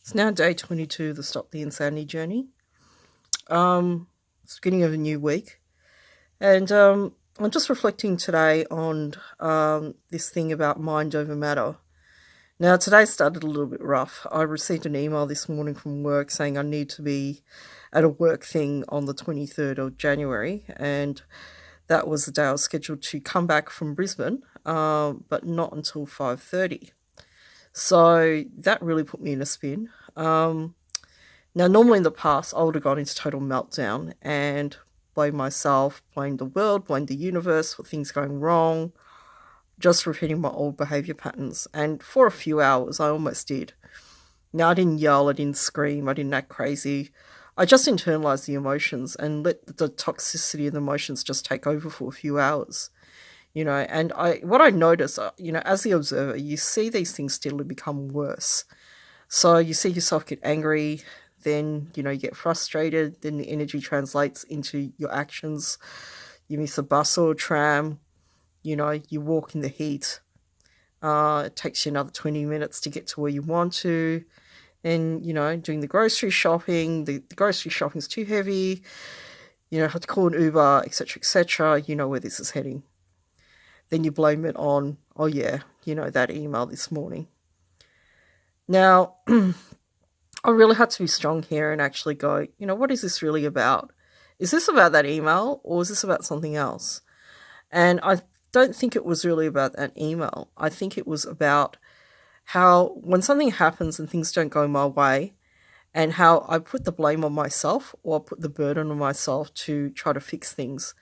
It's now day 22 of the Stop the Insanity journey. It's the beginning of a new week. And I'm just reflecting today on this thing about mind over matter. Now, today started a little bit rough. I received an email this morning from work saying I need to be at a work thing on the 23rd of January. And that was the day I was scheduled to come back from Brisbane, but not until 5:30. So that really put me in a spin. Now, normally in the past, I would have gone into total meltdown and blamed myself, blamed the world, blamed the universe for things going wrong, just repeating my old behaviour patterns. And for a few hours, I almost did. Now, I didn't yell, I didn't scream, I didn't act crazy. I just internalized the emotions and let the toxicity of the emotions just take over for a few hours. And what I notice, as the observer, you see these things steadily become worse. So you see yourself get angry, then, you get frustrated, then the energy translates into your actions. You miss a bus or a tram, you walk in the heat. It takes you another 20 minutes to get to where you want to. Then, doing the grocery shopping, the grocery shopping's too heavy, have to call an Uber, etc., etc. You know where this is heading. Then you blame it on, oh yeah, that email this morning. Now, I really had to be strong here and actually go, what is this really about? Is this about that email or is this about something else? And I don't think it was really about that email. I think it was about how when something happens and things don't go my way and how I put the blame on myself or I put the burden on myself to try to fix things.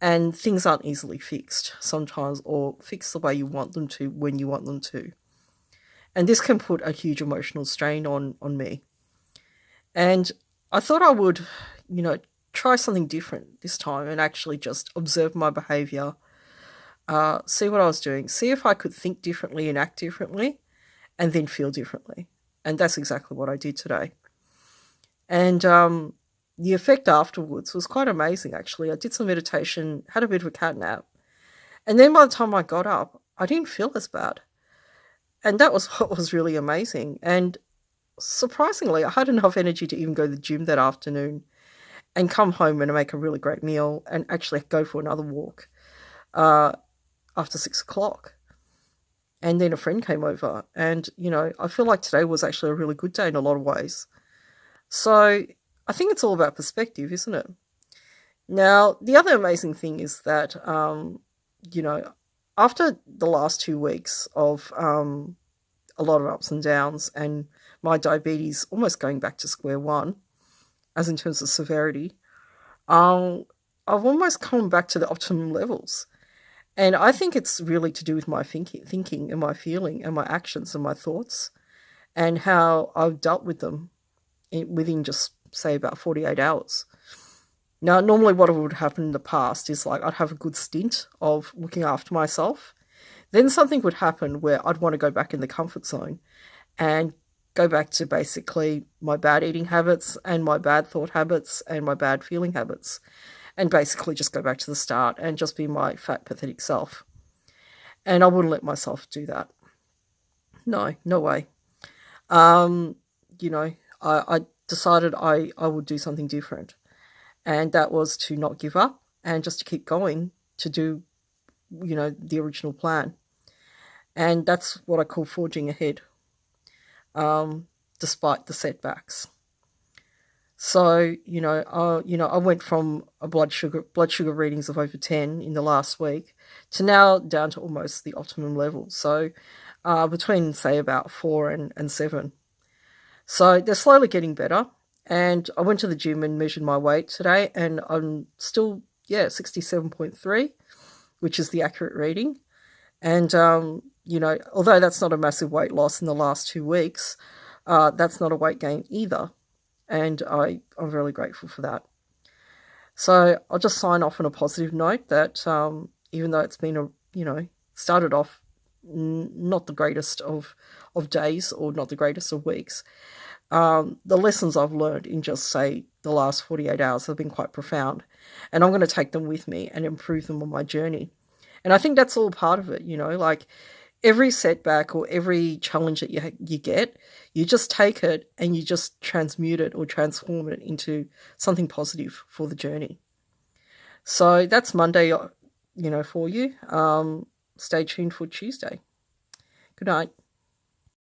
And things aren't easily fixed sometimes or fixed the way you want them to when you want them to. And this can put a huge emotional strain on me. And I thought I would, try something different this time and actually just observe my behaviour, see what I was doing, see if I could think differently and act differently and then feel differently. And that's exactly what I did today. And the effect afterwards was quite amazing, actually. I did some meditation, had a bit of a cat nap. And then by the time I got up, I didn't feel as bad. And that was what was really amazing. And surprisingly, I had enough energy to even go to the gym that afternoon and come home and make a really great meal and actually go for another walk after 6 o'clock. And then a friend came over. And, I feel like today was actually a really good day in a lot of ways. So I think it's all about perspective, isn't it? Now, the other amazing thing is that, after the last 2 weeks of a lot of ups and downs and my diabetes almost going back to square one, as in terms of severity, I've almost come back to the optimum levels. And I think it's really to do with my thinking and my feeling and my actions and my thoughts and how I've dealt with them within just, say, about 48 hours. Now, normally what would happen in the past is like I'd have a good stint of looking after myself. Then something would happen where I'd want to go back in the comfort zone and go back to basically my bad eating habits and my bad thought habits and my bad feeling habits and basically just go back to the start and just be my fat, pathetic self. And I wouldn't let myself do that. No way. I decided I would do something different. And that was to not give up and just to keep going to do, the original plan. And that's what I call forging ahead, despite the setbacks. So, I went from a blood sugar readings of over 10 in the last week to now down to almost the optimum level. So between, say, about 4 and 7. So they're slowly getting better. And I went to the gym and measured my weight today, and I'm still, 67.3, which is the accurate reading. And, although that's not a massive weight loss in the last 2 weeks, that's not a weight gain either. And I'm really grateful for that. So I'll just sign off on a positive note that even though it's been, started off not the greatest of days or not the greatest of weeks, the lessons I've learned in just, say, the last 48 hours have been quite profound. And I'm going to take them with me and improve them on my journey. And I think that's all part of it, every setback or every challenge that you get, you just take it and you just transmute it or transform it into something positive for the journey. So that's Monday, for you. Stay tuned for Tuesday. Good night.